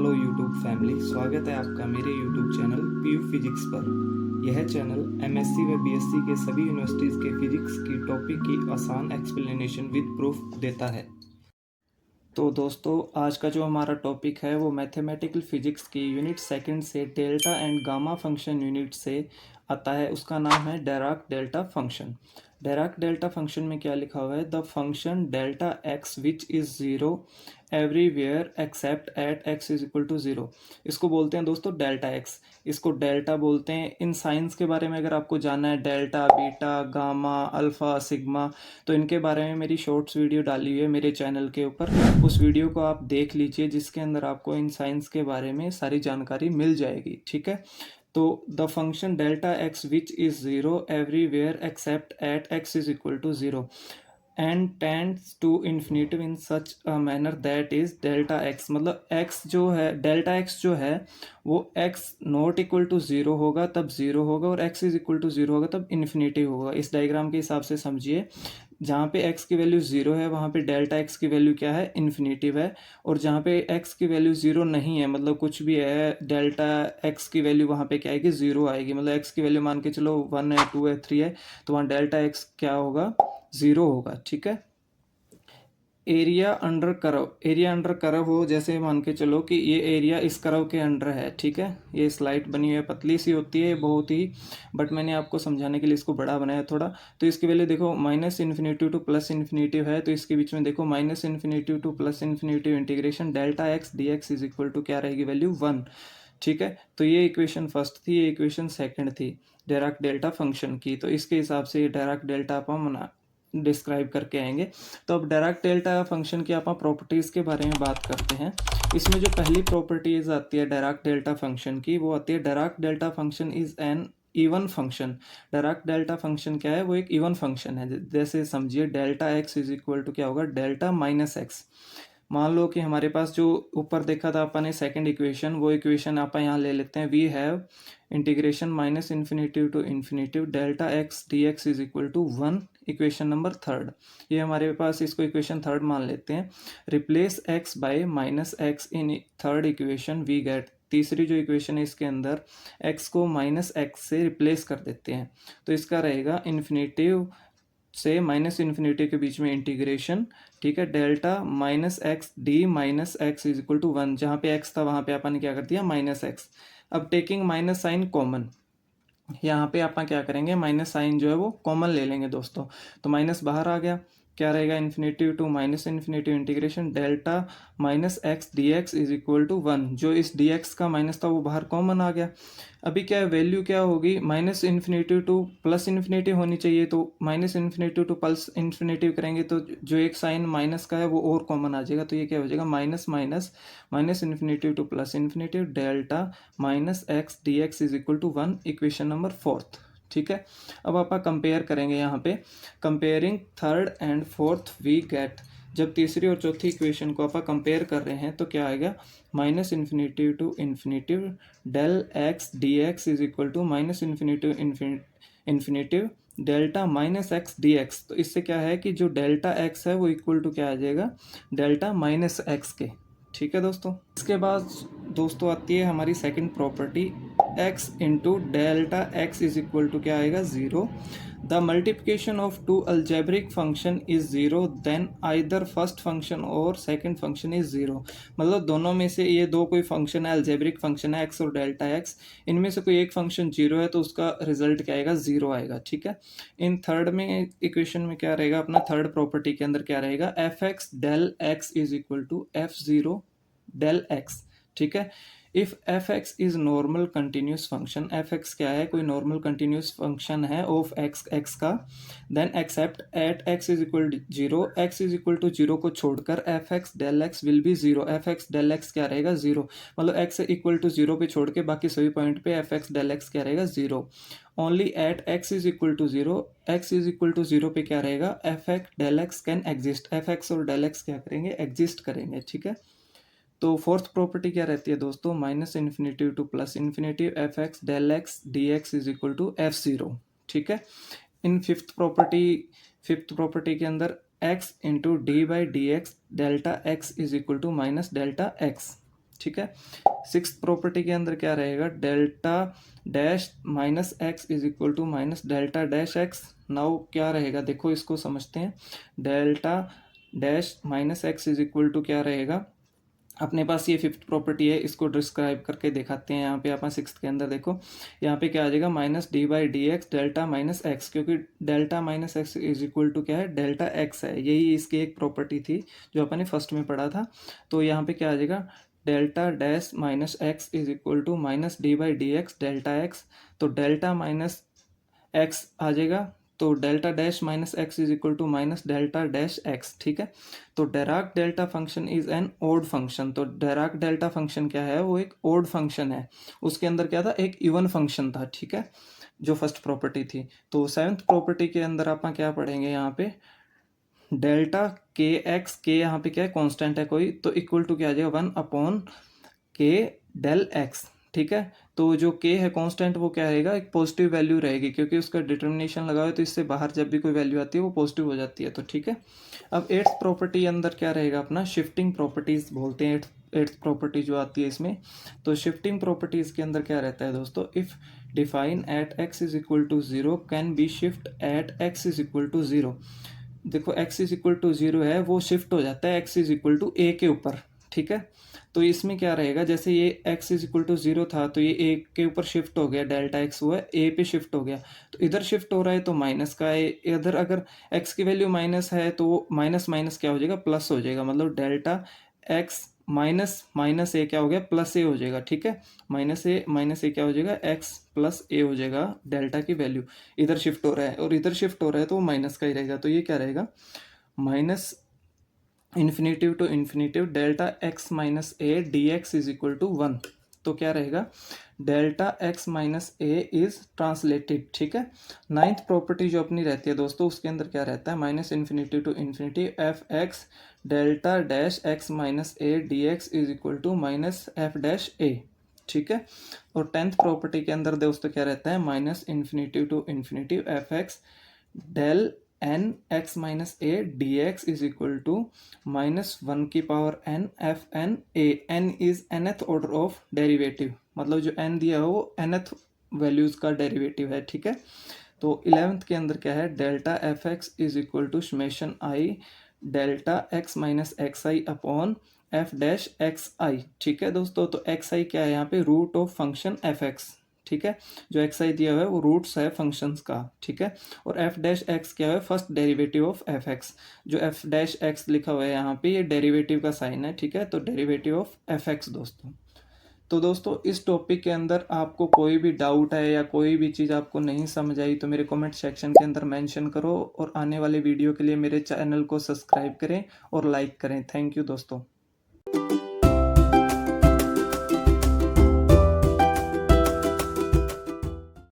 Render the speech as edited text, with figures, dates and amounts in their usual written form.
Hello YouTube family, स्वागत है आपका मेरे यूट्यूब चैनल पीयू फिजिक्स पर। यह चैनल एमएससी व बीएससी के सभी यूनिवर्सिटीज़ के फिजिक्स की टॉपिक की आसान एक्सप्लेनेशन विद प्रूफ देता है। तो दोस्तों, आज का जो हमारा टॉपिक है वो मैथमेटिकल फिजिक्स की यूनिट सेकंड से delta and gamma function unit से आता है। उसका नाम है Dirac delta function. Dirac delta function में क्या लिखा हुआ है? The function delta x which is zero everywhere except at x is equal to zero. इसको बोलते हैं दोस्तों डेल्टा एक्स। इसको डेल्टा बोलते हैं। इन साइंस के बारे में अगर आपको जानना है, delta, beta, gamma, alpha, sigma, तो इनके बारे में मेरी शॉर्ट्स वीडियो डाली हुई है मेरे चैनल के ऊपर। उस वीडियो को आप देख लीजिए, जिसके अंदर आपको इन साइंस के बारे में सारी जानकारी मिल जाएगी। ठीक है, तो the function delta x which is zero everywhere except at x is equal to zero and tends to infinitive in such a manner that is delta x. मतलब एक्स जो है, डेल्टा एक्स जो है वो x not equal to zero होगा तब zero होगा, और x is equal to zero होगा तब इन्फिनिटी होगा। इस डायग्राम के हिसाब से समझिए, जहाँ पे x की वैल्यू ज़ीरो है वहाँ पे डेल्टा x की वैल्यू क्या है? इन्फिनिटिव है। और जहाँ पे x की वैल्यू ज़ीरो नहीं है, मतलब कुछ भी है, डेल्टा x की वैल्यू वहाँ पे क्या आएगी? ज़ीरो आएगी। मतलब x की वैल्यू मान के चलो 1 है, 2 है, 3 है, तो वहाँ डेल्टा x क्या होगा? ज़ीरो होगा। ठीक है। एरिया अंडर करव, एरिया अंडर करव हो, जैसे मान के चलो कि ये एरिया इस करव के अंडर है। ठीक है, ये स्लाइड बनी हुई है, पतली सी होती है बहुत ही, बट मैंने आपको समझाने के लिए इसको बड़ा बनाया थोड़ा। तो इसकी वैल्यू देखो minus infinity to plus infinity है, तो इसके बीच में देखो minus infinity to plus infinity integration delta x d x is equal to क्या रहेगी? वैल्यू 1। ठीक है, तो ये इक्वेशन फर्स्ट थी, ये इक्वेशन सेकंड थी डायराक डेल्टा फंक्शन की। तो इसके हिसाब से ये डायराक डेल्टा अपन डिस्क्राइब करके आएंगे। तो अब डायराक डेल्टा फंक्शन की आप प्रॉपर्टीज़ के बारे में बात करते हैं। इसमें जो पहली प्रॉपर्टीज आती है डायराक डेल्टा फंक्शन की, वो आती है Dirac delta function is an even function. Dirac delta function क्या है? वो एक इवन फंक्शन है। जैसे समझिए, delta x is equal to क्या होगा? Delta minus x. मान लो कि हमारे पास जो ऊपर देखा था अपन ने सेकंड इक्वेशन, वो इक्वेशन आप यहाँ ले लेते हैं। We have integration minus infinity to infinity delta x d x is equal to 1, equation number third. ये हमारे पास, इसको इक्वेशन थर्ड मान लेते हैं। Replace x by minus x in third equation, we get, तीसरी जो इक्वेशन है इसके अंदर x को माइनस एक्स से रिप्लेस कर देते हैं, तो इसका रहेगा इन्फिनिटिव से माइनस इन्फिनिटी के बीच में इंटीग्रेशन। ठीक है, delta minus x d minus x is equal to 1। जहाँ पे x था वहाँ पे अपन ने क्या कर दिया? Minus x. अब टेकिंग माइनस साइन कॉमन, यहाँ पे अपन क्या करेंगे? माइनस साइन जो है वो कॉमन ले लेंगे दोस्तों। तो माइनस बाहर आ गया, क्या रहेगा? Infinity to minus infinity integration delta minus x d x is equal to 1। जो इस डी एक्स का माइनस था वो बाहर कॉमन आ गया। अभी क्या है? वैल्यू क्या होगी? Minus infinity to plus infinity होनी चाहिए, तो minus infinity to plus infinity करेंगे तो जो एक साइन माइनस का है वो और कॉमन आ जाएगा। तो ये क्या हो जाएगा? Minus minus minus infinity to plus infinity delta minus x d x is equal to 1, equation number fourth. ठीक है, अब आप कंपेयर करेंगे यहाँ पे। Comparing third and fourth we get, जब तीसरी और चौथी इक्वेशन को आप कंपेयर कर रहे हैं तो क्या आएगा? Minus infinity to infinity del x d x is equal to minus infinity infinity delta minus x d x. तो इससे क्या है कि जो डेल्टा एक्स है वो इक्वल टू क्या आ जाएगा? डेल्टा माइनस एक्स के। ठीक है दोस्तों, इसके बाद दोस्तों आती है हमारी second property, x into delta x is equal to क्या आएगा? Zero. The multiplication of two algebraic function is zero then either first function और सेकंड फंक्शन इज ज़ीरो। मतलब दोनों में से ये दो कोई फंक्शन है, अलजेब्रिक फंक्शन है x और डेल्टा एक्स, इनमें से कोई एक फंक्शन जीरो है तो उसका रिजल्ट क्या आएगा? ज़ीरो आएगा। ठीक है, इन थर्ड में इक्वेशन में क्या रहेगा? अपना थर्ड प्रॉपर्टी के अंदर क्या रहेगा? F x del x is equal to f zero del x. ठीक है, if f x is normal continuous function, f x क्या है? कोई नॉर्मल कंटिन्यूस फंक्शन है ऑफ एक्स एक्स का, then except at x is equal zero, x is equal to zero को छोड़कर f x del x will be zero. F x del x क्या रहेगा? Zero. मतलब एक्स इक्वल टू जीरो पे छोड़ के बाकी सभी पॉइंट पे एफ एक्स डेल एक्स क्या रहेगा? Zero. Only at x is equal to zero, x is equal to zero पे क्या रहेगा? F x del x can exist. F x और डेल एक्स क्या करेंगे? एग्जिस्ट करेंगे। ठीक है, तो फोर्थ प्रॉपर्टी क्या रहती है दोस्तों? Minus infinity to plus infinity f x del x d x is equal to f zero. ठीक है, इन फिफ्थ प्रॉपर्टी के अंदर x into d by D x delta x is equal to minus delta x. ठीक है। Sixth property के अंदर क्या रहेगा, delta dash minus x is equal to minus delta dash x. Now क्या रहेगा, देखो इसको समझते हैं। Delta dash minus x is equal to क्या रहेगा, अपने पास ये फिफ्थ प्रॉपर्टी है, इसको डिस्क्राइब करके दिखाते हैं। यहाँ पे अपन सिक्स्थ के अंदर देखो, यहाँ पे क्या आ जाएगा, minus D by D x delta minus X, क्योंकि delta minus x is equal to क्या है, डेल्टा एक्स है। यही इसकी एक प्रॉपर्टी थी जो अपन ने फर्स्ट में पढ़ा था। तो यहाँ पे क्या आ जाएगा, delta dash minus x is equal to minus D by D x delta X. तो डेल्टा माइनस एक्स आ जाएगा, तो delta dash minus x is equal to minus delta dash X. ठीक है। तो Dirac delta function is an odd function. तो Dirac delta function क्या है, वो एक ओड फंक्शन है। उसके अंदर क्या था, एक इवन फंक्शन था। ठीक है, जो फर्स्ट प्रॉपर्टी थी। तो सेवन्थ प्रॉपर्टी के अंदर आप क्या पढ़ेंगे, यहाँ पे डेल्टा के एक्स, के यहाँ पे क्या है, कॉन्स्टेंट है कोई, तो इक्वल टू क्या आ जाएगा, 1 के डेल एक्स। ठीक है। तो जो k है कांस्टेंट, वो क्या रहेगा, एक पॉजिटिव वैल्यू रहेगी, क्योंकि उसका डिटर्मिनेशन लगा हुआ है, तो इससे बाहर जब भी कोई वैल्यू आती है वो पॉजिटिव हो जाती है। तो ठीक है। अब एट्थ प्रॉपर्टी अंदर क्या रहेगा अपना, शिफ्टिंग प्रॉपर्टीज बोलते हैं एट्थ प्रॉपर्टी जो आती है इसमें। तो शिफ्टिंग प्रॉपर्टीज के अंदर क्या रहता है दोस्तों, if define at x is equal to 0 can be shift at x is equal to 0। देखो x इज इक्वल टू 0 है, वो शिफ्ट हो जाता है x is equal to a के ऊपर। ठीक है। तो इसमें क्या रहेगा, जैसे ये x इज इक्वल टू 0 था, तो ये a के ऊपर शिफ्ट हो गया, डेल्टा x वो है a पे शिफ्ट हो गया, तो इधर शिफ्ट हो रहा है तो माइनस का है। इधर अगर x की वैल्यू माइनस है तो माइनस माइनस क्या हो जाएगा, प्लस हो जाएगा। मतलब डेल्टा x माइनस माइनस ए क्या हो गया, प्लस ए हो जाएगा। ठीक है। माइनस ए क्या हो जाएगा, x प्लस ए हो जाएगा। डेल्टा की वैल्यू इधर शिफ्ट हो रहा है और इधर शिफ्ट हो रहा है तो माइनस का ही रहेगा। तो ये क्या रहेगा, minus infinitive to infinity delta x minus A D x is equal to 1। तो क्या रहेगा, delta x minus a is translated. ठीक है। नाइन्थ प्रॉपर्टी जो अपनी रहती है दोस्तों, उसके अंदर क्या रहता है, minus infinitive to infinitive F X delta dash X minus A D x is equal to minus F dash A. ठीक है। और टेंथ प्रॉपर्टी के अंदर दोस्तों क्या रहता है, minus infinitive to infinitive F x del n x minus A D x is equal to minus 1 की power n f n a. N is nth order of derivative, मतलब जो n दिया है वो nth वैल्यूज का derivative है। ठीक है। तो 11th के अंदर क्या है, delta F x is equal to summation I delta x minus X I upon F dash X I. ठीक है दोस्तों। तो एक्स आई क्या है, यहाँ पे root of function f x. ठीक है। जो एक्स आई दिया हुआ है वो रूट्स है फंक्शंस का। ठीक है। और एफ डैश एक्स क्या है, first derivative of F x. जो एफ डैश एक्स लिखा हुआ है यहाँ पे, ये डेरिवेटिव का साइन है। ठीक है। तो डेरिवेटिव ऑफ एफ एक्स दोस्तों। तो दोस्तों इस टॉपिक के अंदर आपको कोई भी डाउट है या कोई भी चीज़ आपको नहीं समझ आई तो मेरे कमेंट सेक्शन के अंदर मेंशन करो, और आने वाले वीडियो के लिए मेरे चैनल को सब्सक्राइब करें और लाइक करें। थैंक यू दोस्तों।